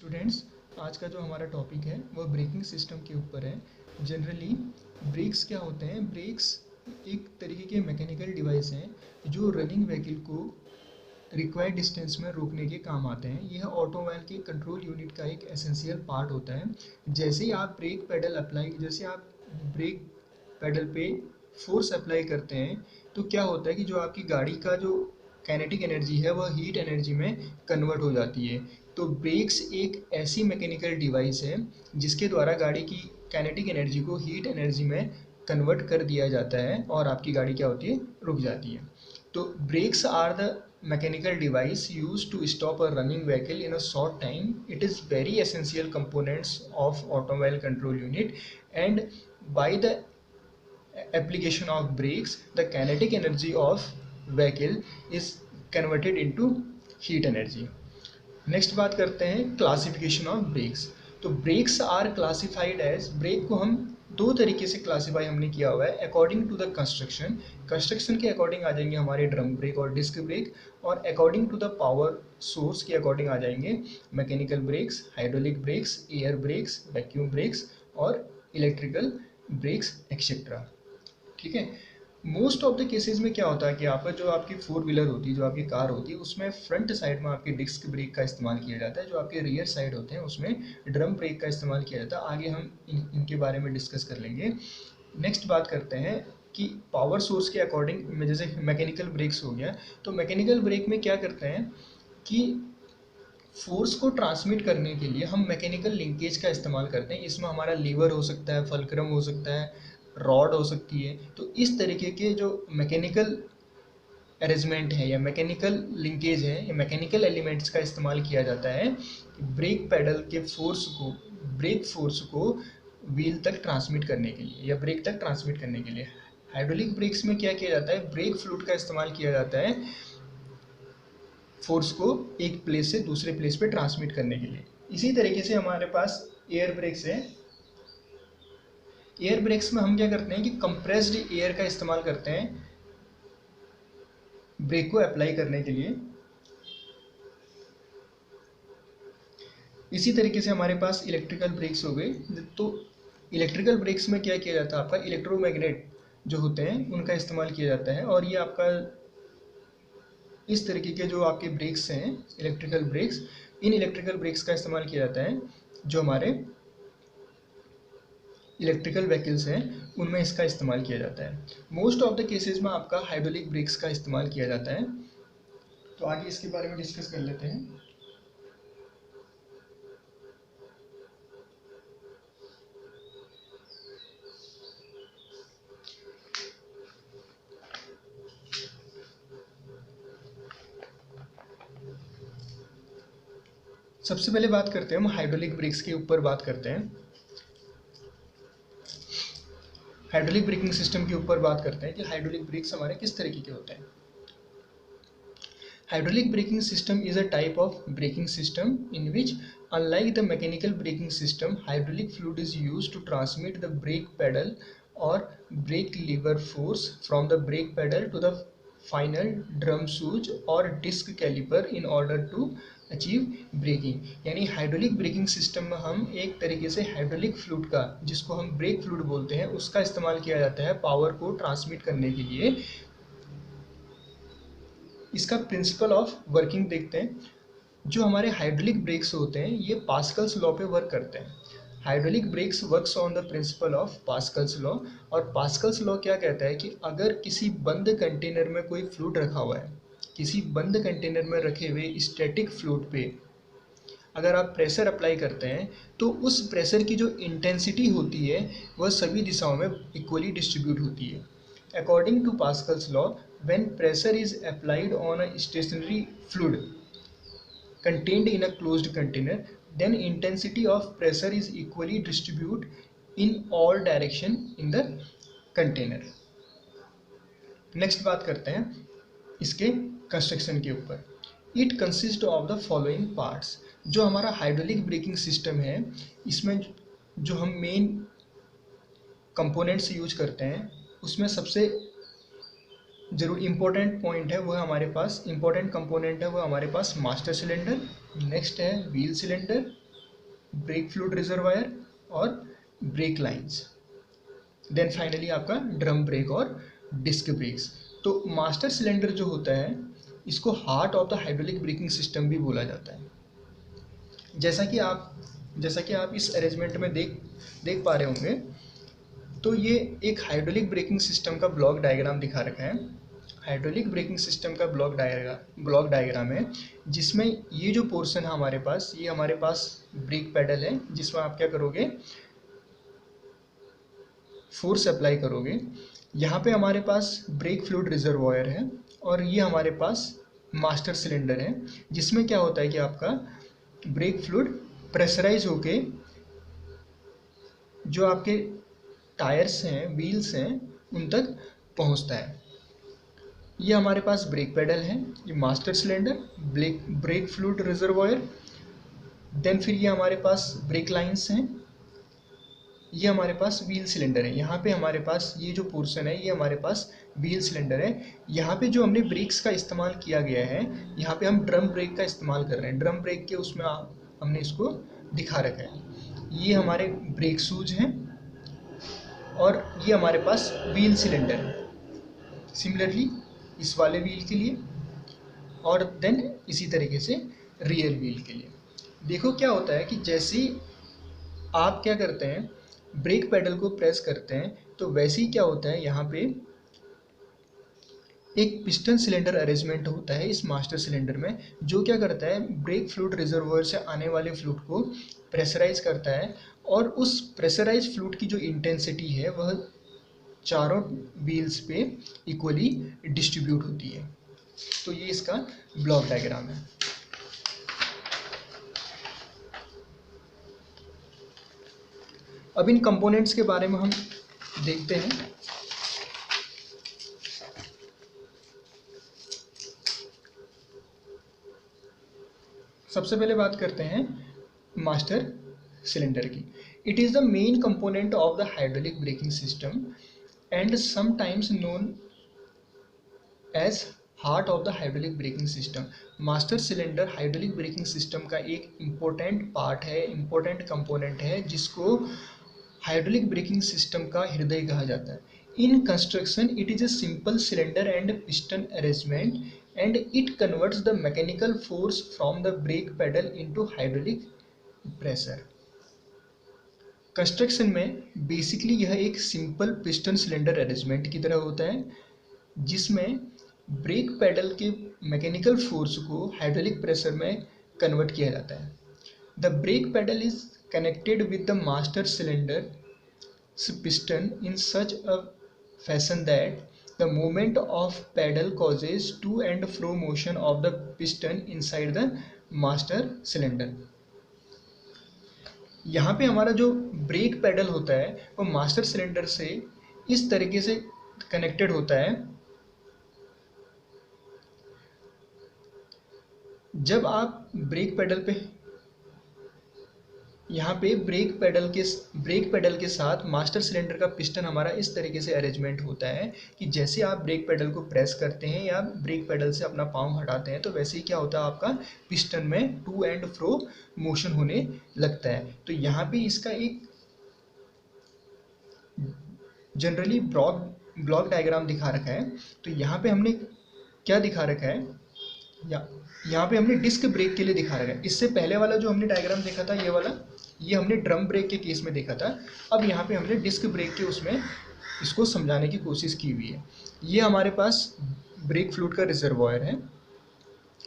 Students, आज का जो हमारा टॉपिक है वो ब्रेकिंग सिस्टम के ऊपर है। जनरली ब्रेक्स क्या होते हैं? ब्रेक्स एक तरीके के मैकेनिकल डिवाइस हैं जो रनिंग व्हीकल को रिक्वायर्ड डिस्टेंस में रोकने के काम आते हैं। यह ऑटोमोबाइल के कंट्रोल यूनिट का एक एसेंशियल पार्ट होता है। जैसे आप ब्रेक पेडल पे फोर्स अप्लाई करते हैं तो क्या होता है कि जो आपकी गाड़ी का जो काइनेटिक एनर्जी है वह हीट एनर्जी में कन्वर्ट हो जाती है। तो ब्रेक्स एक ऐसी मैकेनिकल डिवाइस है जिसके द्वारा गाड़ी की काइनेटिक एनर्जी को हीट एनर्जी में कन्वर्ट कर दिया जाता है और आपकी गाड़ी क्या होती है, रुक जाती है। तो brakes are the mechanical device used to stop a running vehicle in a short time. It is very essential components of automobile control unit, and by the application of brakes, the kinetic energy of vehicle is converted into heat energy. Next बात करते हैं classification of brakes. तो brakes are classified as, brake को हम दो तरीके से classify हमने किया हुआ है अकॉर्डिंग टू द कंस्ट्रक्शन के अकॉर्डिंग आ जाएंगे हमारे ड्रम ब्रेक और डिस्क ब्रेक, और according to the power source के अकॉर्डिंग आ जाएंगे mechanical brakes, hydraulic brakes, air brakes, vacuum brakes और इलेक्ट्रिकल ब्रेक्स एक्सेट्रा। ठीक है। मोस्ट ऑफ द केसेस में क्या होता है कि जो आपकी फोर व्हीलर होती है, जो आपकी कार होती है, उसमें फ्रंट साइड में आपके डिस्क ब्रेक का इस्तेमाल किया जाता है। जो आपके रियर साइड होते हैं उसमें ड्रम ब्रेक का इस्तेमाल किया जाता है। आगे हम इनके बारे में डिस्कस कर लेंगे। नेक्स्ट बात करते हैं कि पावर सोर्स के अकॉर्डिंग में, जैसे मैकेनिकल ब्रेक्स हो गया, तो मैकेनिकल ब्रेक में क्या करते हैं कि फोर्स को ट्रांसमिट करने के लिए हम मैकेनिकल लिंकेज का इस्तेमाल करते हैं। इसमें हमारा लीवर हो सकता है, फलक्रम हो सकता है, रॉड हो सकती है। तो इस तरीके के जो मैकेनिकल अरेंजमेंट है या मैकेनिकल लिंकेज है या मैकेनिकल एलिमेंट्स का इस्तेमाल किया जाता है ब्रेक पैडल के ब्रेक फोर्स को व्हील तक ट्रांसमिट करने के लिए या ब्रेक तक ट्रांसमिट करने के लिए। हाइड्रोलिक ब्रेक्स में क्या किया जाता है? ब्रेक फ्लूइड का इस्तेमाल किया जाता है फोर्स को एक प्लेस से दूसरे प्लेस पे ट्रांसमिट करने के लिए। इसी तरीके से हमारे पास एयर ब्रेक्स है। एयर ब्रेक्स में हम क्या करते हैं कि कंप्रेस्ड एयर का इस्तेमाल करते हैं ब्रेक को अप्लाई करने के लिए। इसी तरीके से हमारे पास इलेक्ट्रिकल ब्रेक्स हो गए। तो इलेक्ट्रिकल ब्रेक्स में क्या किया जाता है? आपका इलेक्ट्रोमैग्नेट जो होते हैं उनका इस्तेमाल किया जाता है। और ये आपका इस तरीके के जो आपके ब्रेक्स हैं इलेक्ट्रिकल ब्रेक्स, इन इलेक्ट्रिकल ब्रेक्स का इस्तेमाल किया जाता है जो हमारे इलेक्ट्रिकल व्हीकल्स हैं उनमें इसका इस्तेमाल किया जाता है। मोस्ट ऑफ द केसेस में आपका हाइड्रोलिक ब्रेक्स का इस्तेमाल किया जाता है। तो आगे इसके बारे में डिस्कस कर लेते हैं। सबसे पहले बात करते हैं हम हाइड्रोलिक ब्रेक्स के ऊपर बात करते हैं। हाइड्रोलिक ब्रेकिंग सिस्टम के ऊपर बात करते हैं कि हाइड्रोलिक ब्रेक्स हमारे किस तरीके के होते हैं। Hydraulic braking system is a type of braking system in which, unlike the mechanical braking system, hydraulic fluid is used to transmit the brake pedal और brake lever force from the brake pedal to the final drum shoes और disc caliper in order to achieve braking. यानी hydraulic braking system में हम एक तरीके से hydraulic fluid का, जिसको हम ब्रेक फ्लूइड बोलते हैं, उसका इस्तेमाल किया जाता है पावर को ट्रांसमिट करने के लिए। इसका प्रिंसिपल ऑफ वर्किंग देखते हैं। जो हमारे हाइड्रोलिक ब्रेक्स होते हैं ये पास्कल्स लॉ पे वर्क करते हैं। Hydraulic brakes works on the principle of Pascal's law. और पास्कल्स लॉ क्या कहता है कि अगर किसी बंद कंटेनर में कोई फ्लूइड रखा हुआ है, किसी बंद कंटेनर में रखे हुए स्टैटिक फ्लूइड पे अगर आप प्रेशर अप्लाई करते हैं तो उस प्रेशर की जो इंटेंसिटी होती है वह सभी दिशाओं में इक्वली डिस्ट्रीब्यूट होती है। According to Pascal's law, when pressure is applied on a stationary fluid contained in a closed container, then intensity of pressure is equally distributed in all direction in the container. Next बात करते हैं इसके construction के ऊपर। It consist of the following parts. जो हमारा hydraulic braking system है इसमें जो हम मेन कंपोनेंट्स यूज करते हैं उसमें सबसे जरूर इम्पोर्टेंट पॉइंट है वह हमारे पास, इम्पोर्टेंट कंपोनेंट है वह हमारे पास मास्टर सिलेंडर, नेक्स्ट है wheel cylinder, brake fluid reservoir और ब्रेक लाइंस, देन फाइनली आपका ड्रम ब्रेक और डिस्क ब्रेक्स। तो मास्टर सिलेंडर जो होता है इसको heart of the hydraulic braking system भी बोला जाता है। जैसा कि आप इस अरेंजमेंट में देख पा रहे होंगे, तो ये एक हाइड्रोलिक ब्रेकिंग सिस्टम का ब्लॉक डायग्राम दिखा रखा है। हाइड्रोलिक ब्रेकिंग सिस्टम का ब्लॉक डायग्राम है, जिसमें ये जो पोर्शन है हमारे पास, ये हमारे पास ब्रेक पैडल है जिसमें आप क्या करोगे, फोर्स अप्लाई करोगे। यहाँ पे हमारे पास ब्रेक फ्लूइड रिजर्वॉयर है और ये हमारे पास मास्टर सिलेंडर है, जिसमें क्या होता है कि आपका ब्रेक फ्लूइड प्रेशराइज होके जो आपके टायर्स हैं, व्हील्स हैं, उन तक पहुंचता है। ये हमारे पास ब्रेक पैडल है, ये master cylinder, brake fluid reservoir, then फिर ये हमारे पास ब्रेक लाइंस हैं, ये हमारे पास व्हील सिलेंडर है। यहाँ पे हमारे पास ये जो पोर्शन है ये हमारे पास व्हील सिलेंडर है। यहाँ पे जो हमने ब्रेक्स का इस्तेमाल किया गया है, यहाँ पे हम ड्रम ब्रेक का इस्तेमाल कर रहे हैं। ड्रम ब्रेक के उसमें हमने इसको दिखा रखा है। ये हमारे ब्रेक शूज हैं और ये हमारे पास व्हील सिलेंडर है, सिमिलरली इस वाले व्हील के लिए, और देन इसी तरीके से रियर व्हील के लिए। देखो क्या होता है कि जैसे आप क्या करते हैं, ब्रेक पेडल को प्रेस करते हैं, तो वैसे ही क्या होता है, यहाँ पे एक पिस्टन सिलेंडर अरेंजमेंट होता है इस मास्टर सिलेंडर में, जो क्या करता है, ब्रेक फ्लूइड रिजर्वोयर से आने वाले फ्लूइड को प्रेशराइज करता है और उस प्रेशराइज फ्लूइड की जो इंटेंसिटी है वह चारों व्हील्स पे इक्वली डिस्ट्रीब्यूट होती है। तो ये इसका ब्लॉक डायग्राम है। अब इन कंपोनेंट्स के बारे में हम देखते हैं। सबसे पहले बात करते हैं मास्टर सिलेंडर की। It is the main component of the hydraulic braking system and sometimes known as heart of the hydraulic braking system. Master cylinder hydraulic braking system का एक इम्पोर्टेंट पार्ट है, इम्पोर्टेंट कंपोनेंट है, जिसको hydraulic braking system का हृदय कहा जाता है। In construction it is a simple cylinder and piston arrangement and it converts the mechanical force from the brake pedal into hydraulic pressure. Construction में basically यह एक सिंपल पिस्टन सिलेंडर अरेंजमेंट की तरह होता है, जिसमें ब्रेक पेडल के mechanical force को हाइड्रोलिक प्रेशर में कन्वर्ट किया जाता है। The brake pedal is connected with the master cylinder's piston in such a fashion that the movement of pedal causes to and fro motion of the piston inside the master cylinder। यहाँ पे हमारा जो brake pedal होता है वो master cylinder से इस तरीके से कनेक्टेड होता है। जब आप ब्रेक पेडल पे यहाँ पे ब्रेक पेडल के साथ मास्टर सिलेंडर का पिस्टन हमारा इस तरीके से अरेंजमेंट होता है कि जैसे आप ब्रेक पेडल को प्रेस करते हैं या ब्रेक पेडल से अपना पाँव हटाते हैं, तो वैसे ही क्या होता है, आपका पिस्टन में टू एंड फ्रो मोशन होने लगता है। तो यहाँ पे इसका एक जनरली ब्लॉक डायग्राम दिखा रखा है। तो यहाँ पे हमने क्या दिखा रखा है, यहाँ पे हमने डिस्क ब्रेक के लिए दिखा रखा है। इससे पहले वाला जो हमने डायग्राम देखा था, ये हमने ड्रम ब्रेक के केस में देखा था। अब यहाँ पे हमने डिस्क ब्रेक के उसमें इसको समझाने की कोशिश की हुई है। ये हमारे पास ब्रेक फ्लूइड का रिजर्वॉयर है,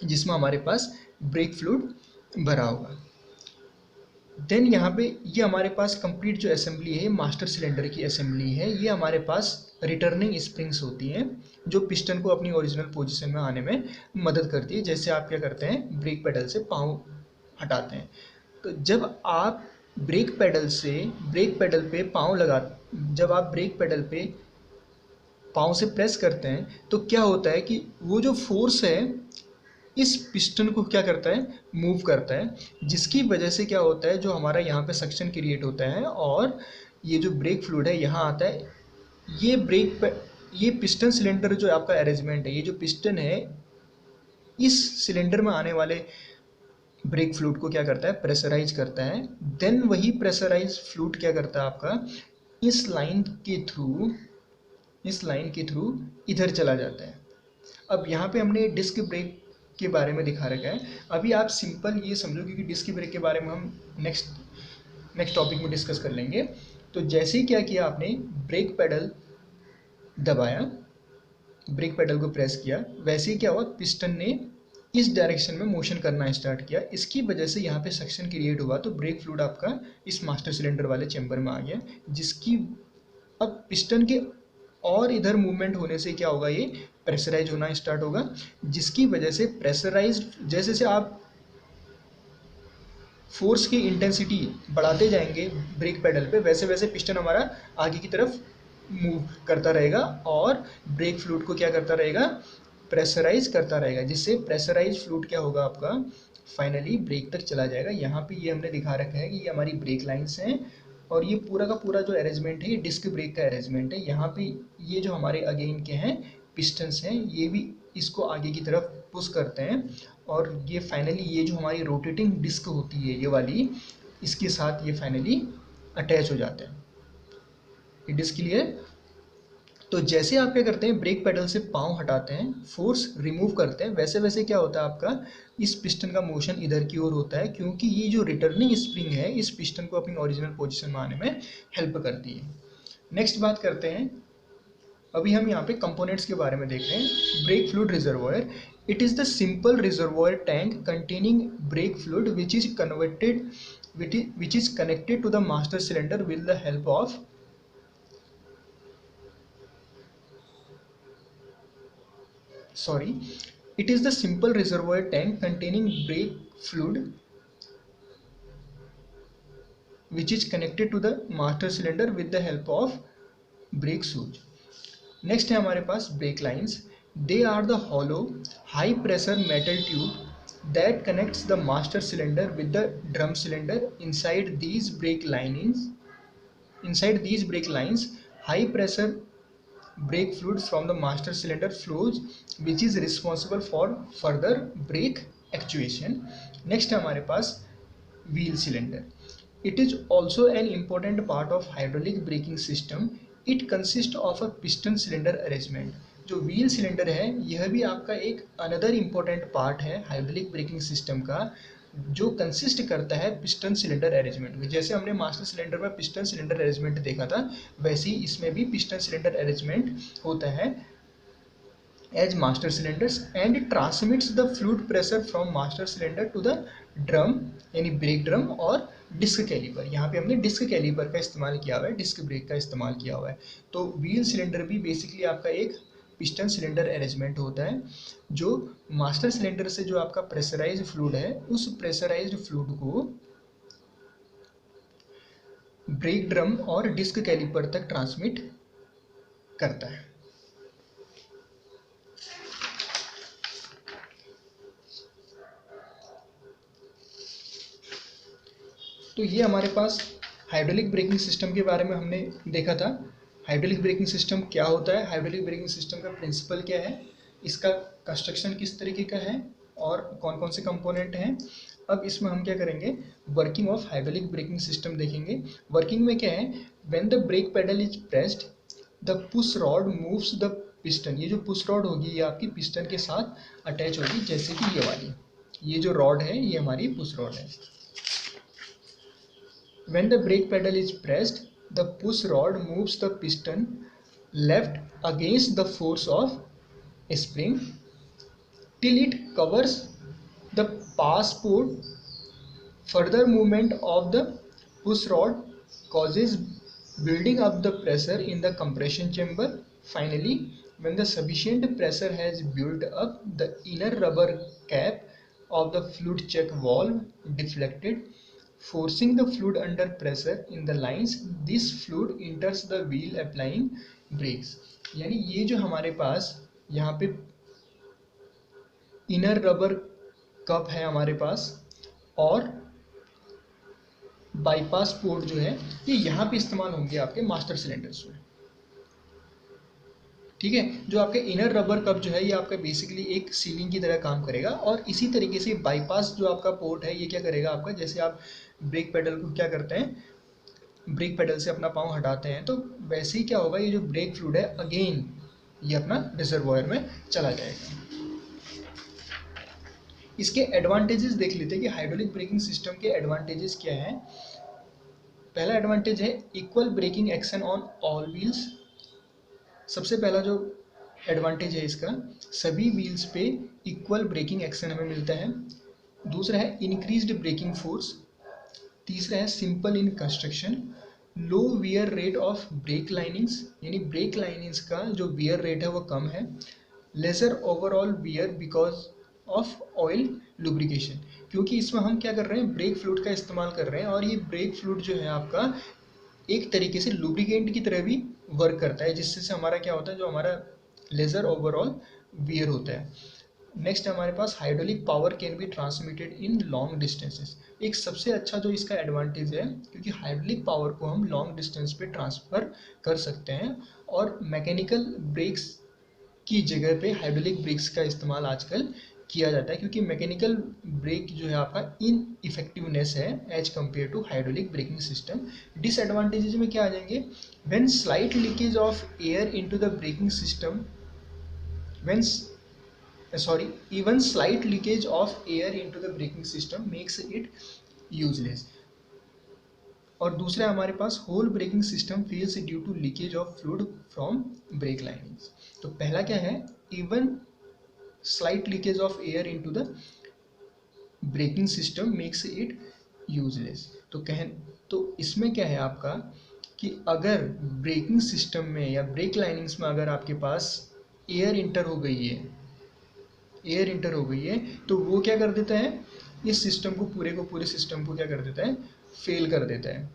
जिसमें हमारे पास ब्रेक फ्लूइड भरा होगा। देन यहाँ पे ये हमारे पास कंप्लीट जो असेंबली है, मास्टर सिलेंडर की असेंबली है। ये हमारे पास रिटर्निंग स्प्रिंग्स होती हैं जो पिस्टन को अपनी ओरिजिनल पोजीशन में आने में मदद करती है। जैसे आप क्या करते हैं, ब्रेक पेडल से पाँव हटाते हैं, तो जब आप ब्रेक पेडल पे पाँव से प्रेस करते हैं, तो क्या होता है कि वो जो फोर्स है इस पिस्टन को क्या करता है, मूव करता है, जिसकी वजह से क्या होता है, जो हमारा यहाँ पे सक्शन क्रिएट होता है और ये जो ब्रेक फ्लूइड है यहाँ आता है। ये पिस्टन सिलेंडर जो आपका अरेंजमेंट है, ये जो पिस्टन है, इस सिलेंडर में आने वाले ब्रेक फ्लूइड को क्या करता है, प्रेशराइज करता है। देन वही प्रेशराइज फ्लूइड क्या करता है आपका, इस लाइन के थ्रू इधर चला जाता है। अब यहाँ पे हमने डिस्क ब्रेक के बारे में दिखा रखा है। अभी आप सिंपल ये समझो, क्योंकि डिस्क ब्रेक के बारे में हम नेक्स्ट टॉपिक में डिस्कस कर लेंगे। तो जैसे ही क्या किया आपने, ब्रेक पेडल दबाया, ब्रेक पेडल को प्रेस किया, वैसे ही क्या हुआ, पिस्टन ने इस डायरेक्शन में मोशन करना स्टार्ट किया। इसकी वजह से यहाँ पे सक्शन क्रिएट हुआ, तो ब्रेक फ्लूइड आपका इस मास्टर सिलेंडर वाले चेंबर में आ गया, जिसकी अब पिस्टन के और इधर मूवमेंट होने से क्या होगा, ये प्रेशराइज होना स्टार्ट होगा, जिसकी वजह से प्रेशराइज जैसे जैसे आप फोर्स की इंटेंसिटी बढ़ाते जाएंगे ब्रेक पेडल पे, वैसे वैसे पिस्टन हमारा आगे की तरफ मूव करता रहेगा और ब्रेक फ्लूइड को क्या करता रहेगा, प्रेशराइज करता रहेगा, जिससे प्रेशराइज फ्लूइड क्या होगा आपका, फाइनली ब्रेक तक चला जाएगा। यहाँ पे ये हमने दिखा रखा है कि ये हमारी ब्रेक लाइंस हैं, और ये पूरा का पूरा जो अरेंजमेंट है ये डिस्क ब्रेक का अरेंजमेंट है। यहाँ पे ये जो हमारे अगेन के हैं पिस्टन्स हैं, ये भी इसको आगे की तरफ पुश करते हैं, और ये फाइनली ये जो हमारी रोटेटिंग डिस्क होती है ये वाली, इसके साथ ये फाइनली अटैच हो जाते हैं। ये डिस्क क्लियर। तो जैसे आप क्या करते हैं, ब्रेक पेडल से पाँव हटाते हैं, फोर्स रिमूव करते हैं, वैसे वैसे क्या होता है आपका, इस पिस्टन का मोशन इधर की ओर होता है, क्योंकि ये जो रिटर्निंग स्प्रिंग है इस पिस्टन को अपनी ओरिजिनल पोजीशन में आने में हेल्प करती है। नेक्स्ट बात करते हैं, अभी हम यहाँ पे कंपोनेंट्स के बारे में देख रहे हैं। Brake fluid reservoir, it is the simple reservoir tank containing brake fluid which is connected to the master cylinder with the help of it is the simple reservoir tank containing brake fluid which is connected to the master cylinder with the help of brake shoes. Next है हमारे पास brake lines. They are the hollow high pressure metal tube that connects the master cylinder with the drum cylinder. Inside these brake lines high pressure brake fluid from the master cylinder flows, which is responsible for further brake actuation. Next है हमारे पास wheel cylinder. It is also an important part of hydraulic braking system. It consists of a piston cylinder arrangement. जो wheel cylinder है यह भी आपका एक another important part है hydraulic braking system का, जो कंसिस्ट करता है पिस्टन सिलेंडर अरेंजमेंट में। जैसे हमने मास्टर सिलेंडर में पिस्टन सिलेंडर अरेंजमेंट देखा था, वैसे ही इसमें भी पिस्टन सिलेंडर अरेंजमेंट होता है as master cylinders, and transmits the fluid pressure from master cylinder to the drum, यानी ब्रेक ड्रम और डिस्क कैलिपर। यहाँ पे हमने डिस्क कैलिपर का इस्तेमाल किया हुआ है, डिस्क ब्रेक का इस्तेमाल किया हुआ है। तो व्हील सिलेंडर भी बेसिकली आपका एक पिस्टन सिलेंडर अरेंजमेंट होता है, जो मास्टर सिलेंडर से जो आपका प्रेशराइज्ड फ्लूइड है उस प्रेशराइज्ड फ्लूइड को ब्रेक ड्रम और डिस्क कैलिपर तक ट्रांसमिट करता है। तो ये हमारे पास हाइड्रोलिक ब्रेकिंग सिस्टम के बारे में हमने देखा था। हाइड्रोलिक ब्रेकिंग सिस्टम क्या होता है, हाइड्रोलिक ब्रेकिंग सिस्टम का प्रिंसिपल क्या है, इसका कंस्ट्रक्शन किस तरीके का है और कौन कौन से कंपोनेंट हैं। अब इसमें हम क्या करेंगे, working of hydraulic braking system देखेंगे। वर्किंग में क्या है, when the brake pedal is pressed the push rod moves the piston. ये जो पुश रॉड होगी ये आपकी पिस्टन के साथ अटैच होगी, जैसे कि ये वाली, ये जो रॉड है ये हमारी पुश रॉड है। When the brake pedal is pressed, the push rod moves the piston left against the force of a spring till it covers the pass port. Further movement of the push rod causes building up the pressure in the compression chamber. Finally, when the sufficient pressure has built up, the inner rubber cap of the fluid check valve deflected, forcing the fluid under pressure in the lines. This fluid enters the wheel applying brakes. यानी ये जो हमारे पास यहाँ पे inner rubber cup है हमारे पास, और bypass port जो है ये यहाँ पे इस्तेमाल होंगे आपके मास्टर सिलेंडर्स में। ठीक है। जो आपका इनर रबर कप जो है ये आपका बेसिकली एक सीलिंग की तरह काम करेगा, और इसी तरीके से बाईपास जो आपका पोर्ट है ये क्या करेगा आपका, जैसे आप ब्रेक पेडल को क्या करते हैं, ब्रेक पेडल से अपना पाँव हटाते हैं, तो वैसे ही क्या होगा, ये जो ब्रेक फ्लूइड है अगेन ये अपना रिजर्वॉयर में चला जाएगा। इसके एडवांटेजेस देख लेते हैं कि हाइड्रोलिक ब्रेकिंग सिस्टम के एडवांटेजेस क्या हैं। पहला एडवांटेज है equal braking action on all wheels. सबसे पहला जो एडवांटेज है इसका, सभी व्हील्स पे इक्वल ब्रेकिंग एक्शन हमें मिलता है। दूसरा है इंक्रीज्ड ब्रेकिंग फोर्स। तीसरा है simple in construction. Low wear rate of brake linings, यानी ब्रेक लाइनिंग्स का जो वियर रेट है वो कम है। Lesser overall wear because of oil lubrication, क्योंकि इसमें हम क्या कर रहे हैं, ब्रेक फ्लूइड का इस्तेमाल कर रहे हैं, और ये ब्रेक फ्लूइड जो है आपका एक तरीके से लुब्रिकेंट की तरह भी वर्क करता है, जिससे से हमारा क्या होता है, जो हमारा लेजर ओवरऑल वियर होता है। नेक्स्ट हमारे पास hydraulic power can be transmitted in long distances. एक सबसे अच्छा जो इसका एडवांटेज है, क्योंकि हाइड्रोलिक पावर को हम लॉन्ग डिस्टेंस पे ट्रांसफ़र कर सकते हैं, और मैकेनिकल ब्रेक्स की जगह पे हाइड्रोलिक ब्रेक्स का इस्तेमाल आजकल किया जाता है, क्योंकि मैकेनिकल ब्रेक जो है आपका इन इफेक्टिवनेस है as compare to hydraulic braking system. Disadvantages में क्या आ जाएंगे, when slight leakage of air into the braking system, when even slight leakage of air into the braking system makes it useless। और दूसरा हमारे पास whole braking system fails due to leakage of fluid from brake linings. तो पहला क्या है, even slight leakage of air into the braking system makes it useless. तो इसमें क्या है आपका कि अगर ब्रेकिंग सिस्टम में या ब्रेक लाइनिंग्स में अगर आपके पास एयर इंटर हो गई है, तो वो क्या कर देता है, इस सिस्टम को पूरे सिस्टम को क्या कर देता है, फेल कर देता है।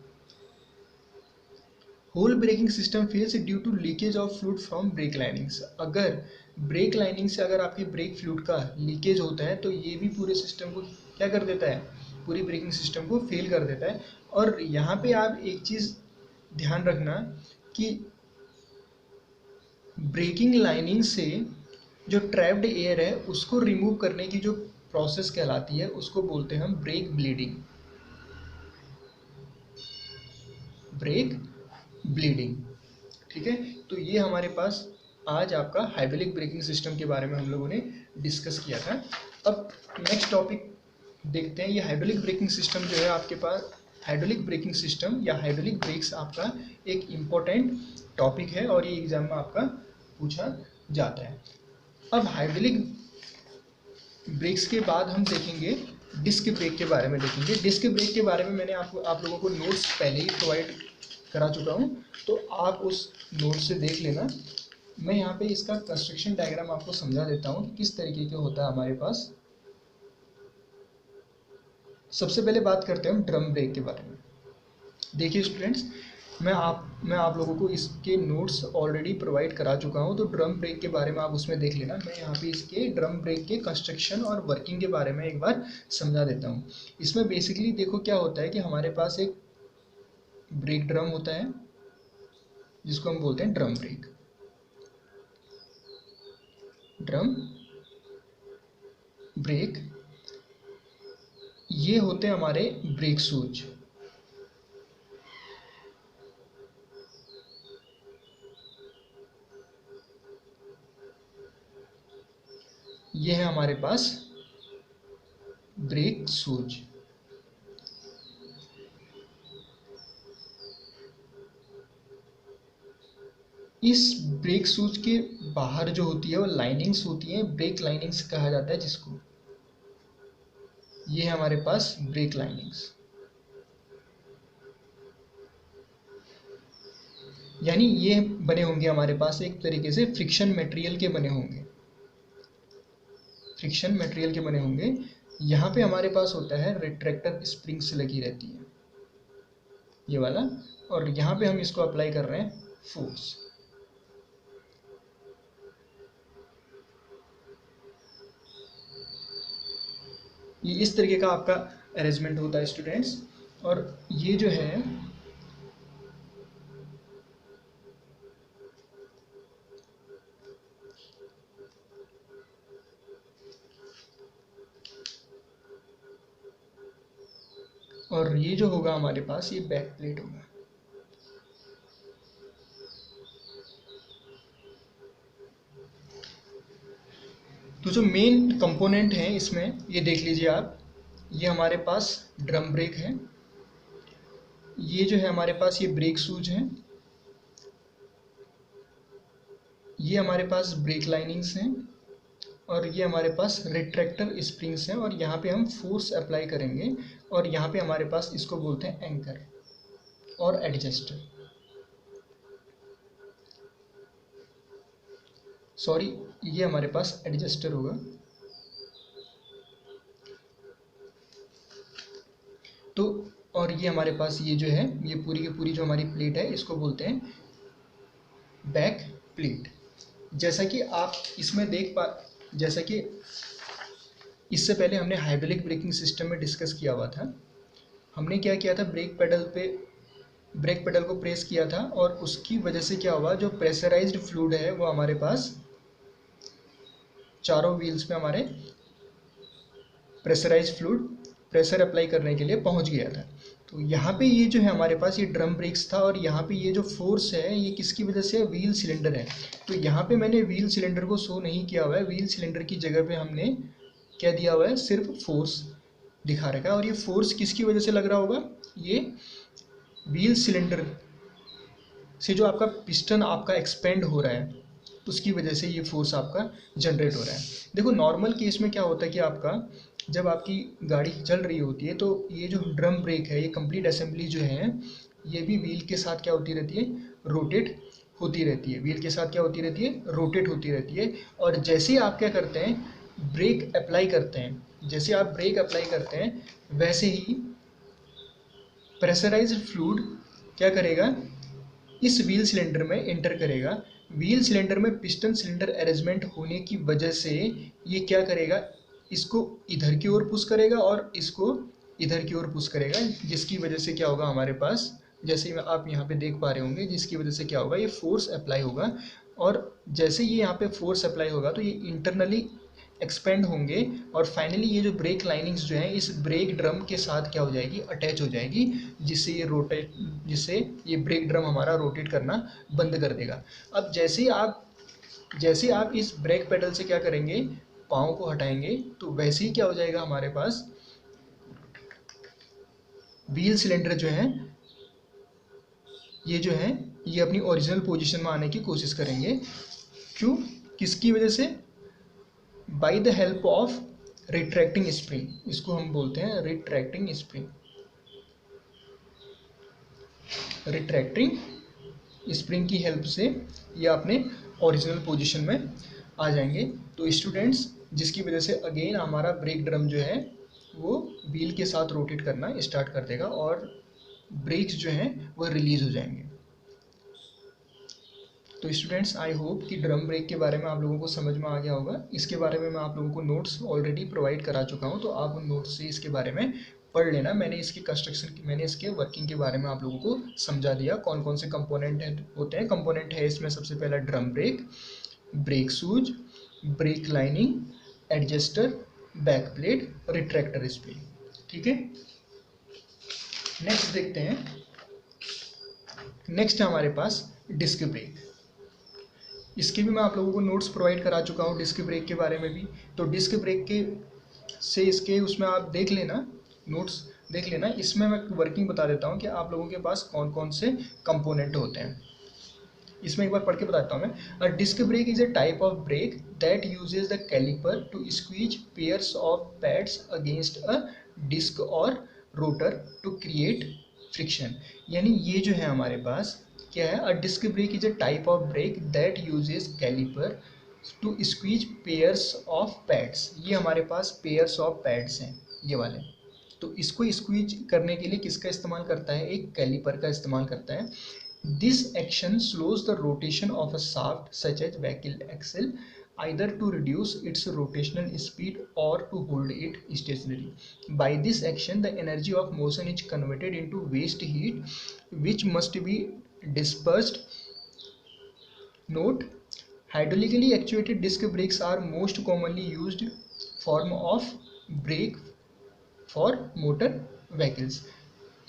Whole braking system fails due to leakage of fluid from brake linings. अगर ब्रेक लाइनिंग से अगर आपके ब्रेक फ्लूइड का लीकेज होता है, तो ये भी पूरे सिस्टम को क्या कर देता है, पूरी ब्रेकिंग सिस्टम को फेल कर देता है। और यहाँ पे आप एक चीज़ ध्यान रखना कि ब्रेकिंग लाइनिंग से जो ट्रैप्ड एयर है उसको रिमूव करने की जो प्रोसेस कहलाती है उसको बोलते हैं हम ब्रेक ब्लीडिंग। ब्रेक ब्लीडिंग, ठीक है। तो ये हमारे पास आज आपका हाइड्रोलिक ब्रेकिंग सिस्टम के बारे में हम लोगों ने डिस्कस किया था। अब नेक्स्ट टॉपिक देखते हैं। ये हाइड्रोलिक ब्रेकिंग सिस्टम जो है आपके पास, हाइड्रोलिक ब्रेकिंग सिस्टम या हाइड्रोलिक ब्रेक्स आपका एक इम्पोर्टेंट टॉपिक है और ये एग्जाम में आपका पूछा जाता है। अब हाइड्रोलिक ब्रेक्स के बाद हम देखेंगे डिस्क ब्रेक के बारे में देखेंगे। डिस्क ब्रेक के बारे में मैंने आप लोगों को नोट्स पहले ही प्रोवाइड करा चुका हूँ, तो आप उस नोट से देख लेना। मैं यहाँ पे इसका कंस्ट्रक्शन डायग्राम आपको समझा देता हूँ कि किस तरीके का होता है हमारे पास। सबसे पहले बात करते हैं हम ड्रम ब्रेक के बारे में। देखिए स्टूडेंट्स, मैं आप लोगों को इसके नोट्स ऑलरेडी प्रोवाइड करा चुका हूँ, तो ड्रम ब्रेक के बारे में आप उसमें देख लेना। मैं यहाँ पे इसके ड्रम ब्रेक के कंस्ट्रक्शन और वर्किंग के बारे में एक बार समझा देता हूँ। इसमें बेसिकली देखो क्या होता है कि हमारे पास एक ब्रेक ड्रम होता है जिसको हम बोलते हैं ड्रम ब्रेक। ड्रम ब्रेक, ये होते हैं हमारे ब्रेक शूज। ये है हमारे पास ब्रेक शूज। इस ब्रेक शूज के बाहर जो होती है वो लाइनिंग्स होती हैं, ब्रेक लाइनिंग्स कहा जाता है जिसको। ये है हमारे पास ब्रेक लाइनिंग्स, यानी ये बने होंगे हमारे पास एक तरीके से फ्रिक्शन मटेरियल के बने होंगे, फ्रिक्शन मटेरियल के बने होंगे। यहाँ पे हमारे पास होता है रिट्रैक्टर स्प्रिंग्स लगी रहती है, ये वाला, और यहाँ पे हम इसको अप्लाई कर रहे हैं फोर्स। ये इस तरीके का आपका अरेंजमेंट होता है स्टूडेंट्स। और ये जो है ये जो होगा हमारे पास ये बैक प्लेट होगा। तो जो मेन कंपोनेंट है इसमें ये देख लीजिए आप, ये हमारे पास ड्रम ब्रेक है, ये जो है हमारे पास ये ब्रेक शूज है, ये हमारे पास ब्रेक लाइनिंग्स हैं, और ये हमारे पास रिट्रैक्टर स्प्रिंग्स हैं, और यहाँ पे हम फोर्स अप्लाई करेंगे, और यहाँ पे हमारे पास इसको बोलते हैं एंकर और एडजस्टर। सॉरी, ये हमारे पास एडजस्टर होगा। तो और ये हमारे पास ये जो है ये पूरी की पूरी जो हमारी प्लेट है इसको बोलते हैं बैक प्लेट। जैसा कि आप इसमें जैसा कि इससे पहले हमने हाइड्रोलिक ब्रेकिंग सिस्टम में डिस्कस किया हुआ था। हमने क्या किया था, ब्रेक पेडल को प्रेस किया था, और उसकी वजह से क्या हुआ, जो प्रेशराइज्ड फ्लूइड है वो हमारे पास चारों व्हील्स पे हमारे प्रेशराइज्ड फ्लूइड प्रेशर अप्लाई करने के लिए पहुंच गया था। तो यहाँ पे ये जो है हमारे पास ये ड्रम ब्रेक्स था, और यहाँ पे ये जो फोर्स है ये किसकी वजह से है, व्हील सिलेंडर है। तो यहाँ पे मैंने व्हील सिलेंडर को शो नहीं किया हुआ है, व्हील सिलेंडर की जगह पे हमने क्या दिया हुआ है, सिर्फ फोर्स दिखा रखा है। और ये फोर्स किसकी वजह से लग रहा होगा, ये व्हील सिलेंडर से जो आपका पिस्टन आपका एक्सपेंड हो रहा है उसकी वजह से ये फोर्स आपका जनरेट हो रहा है। देखो नॉर्मल केस में क्या होता है कि आपका जब आपकी गाड़ी चल रही होती है तो ये जो ड्रम ब्रेक है, ये कंप्लीट असेंबली जो है ये भी व्हील के साथ क्या होती रहती है, रोटेट होती रहती है। व्हील के साथ क्या होती रहती है, रोटेट होती रहती है। और जैसे आप क्या करते हैं, ब्रेक अप्लाई करते हैं, जैसे आप ब्रेक अप्लाई करते हैं वैसे ही प्रेशराइज्ड फ्लूइड क्या करेगा, इस व्हील सिलेंडर में एंटर करेगा। व्हील सिलेंडर में पिस्टन सिलेंडर अरेंजमेंट होने की वजह से ये क्या करेगा, इसको इधर की ओर पुश करेगा और इसको इधर की ओर पुश करेगा, जिसकी वजह से क्या होगा हमारे पास, जैसे आप यहाँ पे देख पा रहे होंगे, जिसकी वजह से क्या होगा, ये फोर्स अप्लाई होगा। और जैसे ये यहाँ पे फोर्स अप्लाई होगा तो ये इंटरनली एक्सपेंड होंगे, और फाइनली ये जो ब्रेक लाइनिंग्स जो हैं इस ब्रेक ड्रम के साथ क्या हो जाएगी, अटैच हो जाएगी, जिससे ये ब्रेक ड्रम हमारा रोटेट करना बंद कर देगा। अब जैसे आप इस ब्रेक पेडल से क्या करेंगे, पाँव को हटाएंगे, तो वैसे ही क्या हो जाएगा हमारे पास, व्हील सिलेंडर जो है ये अपनी ओरिजिनल पोजीशन में आने की कोशिश करेंगे। क्यों, किसकी वजह से, by the help of retracting spring, इसको हम बोलते हैं रिट्रैक्टिंग स्प्रिंग। रिट्रैक्टिंग स्प्रिंग की हेल्प से ये अपने ओरिजिनल पोजीशन में आ जाएंगे। तो स्टूडेंट्स, जिसकी वजह से अगेन हमारा ब्रेक ड्रम जो है वो व्हील के साथ रोटेट करना स्टार्ट कर देगा, और ब्रेक्स जो हैं वो रिलीज हो जाएंगे। तो स्टूडेंट्स, आई होप कि ड्रम ब्रेक के बारे में आप लोगों को समझ में आ गया होगा। इसके बारे में मैं आप लोगों को नोट्स ऑलरेडी प्रोवाइड करा चुका हूँ, तो आप उन नोट्स से इसके बारे में पढ़ लेना। मैंने इसके वर्किंग के बारे में आप लोगों को समझा दिया, कौन कौन से कंपोनेंट होते हैं। कंपोनेंट है इसमें सबसे पहला drum brake, brake shoes, brake lining, adjuster, back plate, retractor spring. ठीक है, नेक्स्ट देखते हैं। नेक्स्ट है हमारे पास डिस्क ब्रेक। इसके भी मैं आप लोगों को नोट्स प्रोवाइड करा चुका हूँ डिस्क ब्रेक के बारे में भी। तो डिस्क ब्रेक इसके उसमें आप देख लेना, नोट्स देख लेना। इसमें मैं वर्किंग बता देता हूँ कि आप लोगों के पास कौन कौन से कंपोनेंट होते हैं। इसमें एक बार पढ़ के बताता हूँ मैं। A disc brake is a type of brake that uses the caliper to squeeze pairs of pads against a disc और रोटर टू क्रिएट फ्रिक्शन। यानी ये जो है हमारे पास क्या है, a disc brake is a type of brake that uses caliper to squeeze pairs of pads. ये हमारे पास पेयर्स ऑफ पैड्स हैं ये वाले। तो इसको स्क्वीज करने के लिए किसका इस्तेमाल करता है, एक कैलिपर का इस्तेमाल करता है। This action slows the rotation of a shaft such as vehicle axle, either to reduce its rotational speed or to hold it stationary. By this action, the energy of motion is converted into waste heat, which must be dispersed. Note: hydraulically actuated disc brakes are most commonly used form of brake for motor vehicles.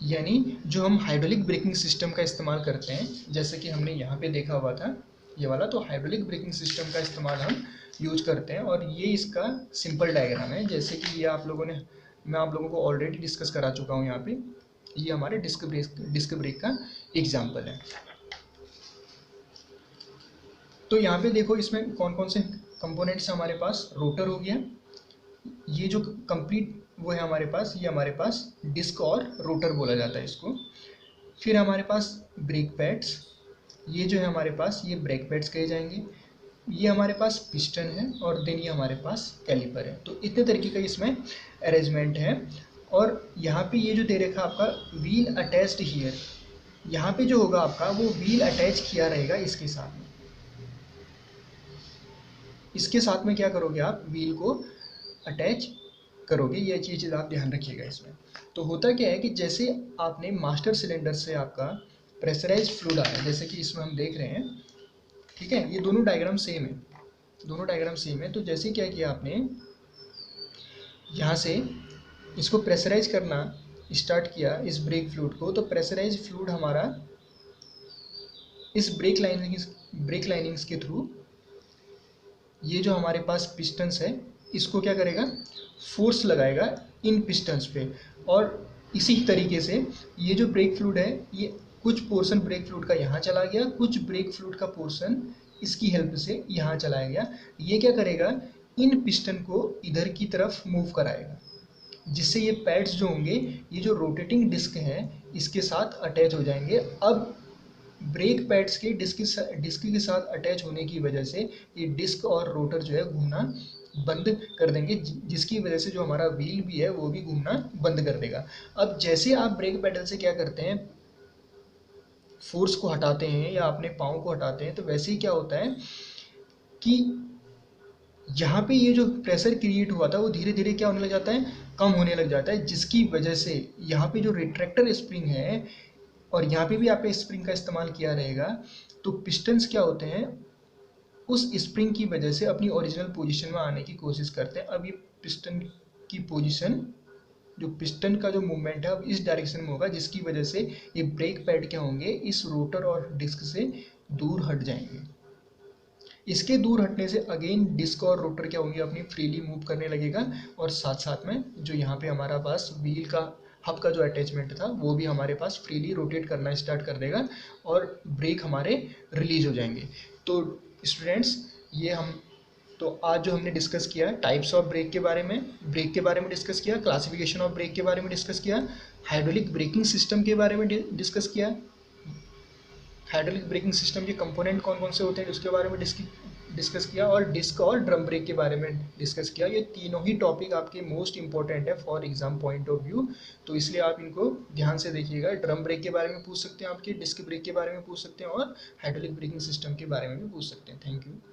यानी जो हम hydraulic braking system का इस्तेमाल करते हैं, जैसे कि हमने यहाँ पे देखा हुआ था ये वाला, तो हाइड्रोलिक ब्रेकिंग सिस्टम का इस्तेमाल हम यूज करते हैं। और ये इसका सिंपल डायग्राम है, जैसे कि ये मैं आप लोगों को ऑलरेडी डिस्कस करा चुका हूँ यहाँ पे। ये हमारे डिस्क ब्रेक का एग्जाम्पल है। तो यहाँ पे देखो इसमें कौन कौन से कंपोनेंट्स हमारे पास। रोटर हो गया, ये जो कंप्लीट वो है हमारे पास, ये हमारे पास डिस्क और रोटर बोला जाता है इसको। फिर हमारे पास ब्रेक पैड्स, ये जो है हमारे पास ये ब्रेक पैड्स कहे जाएंगे। ये हमारे पास पिस्टन है और देन ये हमारे पास कैलिपर है। तो इतने तरीके का इसमें अरेंजमेंट है। और यहाँ पे ये जो दे रखा आपका व्हील अटैच्ड हियर, यहाँ पे जो होगा आपका वो व्हील अटैच किया रहेगा इसके साथ में। इसके साथ में क्या करोगे आप, व्हील को अटैच करोगे। ये चीज़ आप ध्यान रखिएगा इसमें। तो होता क्या है कि जैसे आपने मास्टर सिलेंडर से आपका प्रेशराइज फ्लूइड आया, जैसे कि इसमें हम देख रहे हैं, ठीक है, ये दोनों डायग्राम सेम है, दोनों डायग्राम सेम है। तो जैसे क्या किया आपने, यहाँ से इसको प्रेशराइज करना स्टार्ट किया इस ब्रेक फ्लूइड को, तो प्रेशराइज फ्लूइड हमारा इस ब्रेक लाइनिंग्स के थ्रू, ये जो हमारे पास पिस्टन्स है इसको क्या करेगा, फोर्स लगाएगा इन पिस्टन्स पे। और इसी तरीके से ये जो ब्रेक फ्लूइड है, ये कुछ पोर्शन ब्रेक फ्लूइड का यहाँ चला गया, कुछ ब्रेक फ्लूइड का पोर्शन इसकी हेल्प से यहाँ चलाया गया। ये क्या करेगा, इन पिस्टन को इधर की तरफ मूव कराएगा, जिससे ये पैड्स जो होंगे, ये जो रोटेटिंग डिस्क है इसके साथ अटैच हो जाएंगे। अब ब्रेक पैड्स के डिस्क के साथ अटैच होने की वजह से ये डिस्क और रोटर जो है घूमना बंद कर देंगे, जिसकी वजह से जो हमारा व्हील भी है वो भी घूमना बंद कर देगा। अब जैसे आप ब्रेक पैडल से क्या करते हैं, फोर्स को हटाते हैं या अपने पाँव को हटाते हैं, तो वैसे ही क्या होता है कि यहाँ पे ये जो प्रेशर क्रिएट हुआ था वो धीरे धीरे क्या होने लग जाता है, कम होने लग जाता है, जिसकी वजह से यहाँ पे जो रिट्रैक्टर स्प्रिंग है, और यहाँ पे भी आपने स्प्रिंग का इस्तेमाल किया रहेगा, तो पिस्टन्स क्या होते हैं, उस स्प्रिंग की वजह से अपनी ओरिजिनल पोजीशन में आने की कोशिश करते हैं। अब ये पिस्टन की पोजीशन, जो पिस्टन का जो मूवमेंट है अब इस डायरेक्शन में होगा, जिसकी वजह से ये ब्रेक पैड क्या होंगे, इस रोटर और डिस्क से दूर हट जाएंगे। इसके दूर हटने से अगेन डिस्क और रोटर क्या होंगे, अपनी फ्रीली मूव करने लगेगा। और साथ साथ में जो यहाँ पे हमारा पास व्हील का हब का जो अटैचमेंट था वो भी हमारे पास फ्रीली रोटेट करना स्टार्ट कर देगा और ब्रेक हमारे रिलीज हो जाएंगे। तो स्टूडेंट्स, ये हम तो आज जो हमने डिस्कस किया टाइप्स ऑफ ब्रेक के बारे में डिस्कस किया, क्लासिफिकेशन ऑफ ब्रेक के बारे में डिस्कस किया, हाइड्रोलिक ब्रेकिंग सिस्टम के बारे में डिस्कस किया, हाइड्रोलिक ब्रेकिंग सिस्टम के कंपोनेंट कौन कौन से होते हैं उसके बारे में डिस्कस किया, और डिस्क और ड्रम ब्रेक के बारे में डिस्कस किया। ये तीनों ही टॉपिक आपके मोस्ट इंपॉर्टेंट है for exam point of view, तो इसलिए आप इनको ध्यान से देखिएगा। ड्रम ब्रेक के बारे में पूछ सकते हैं आपके, डिस्क ब्रेक के बारे में पूछ सकते हैं, और हाइड्रोलिक ब्रेकिंग सिस्टम के बारे में भी पूछ सकते हैं। Thank you.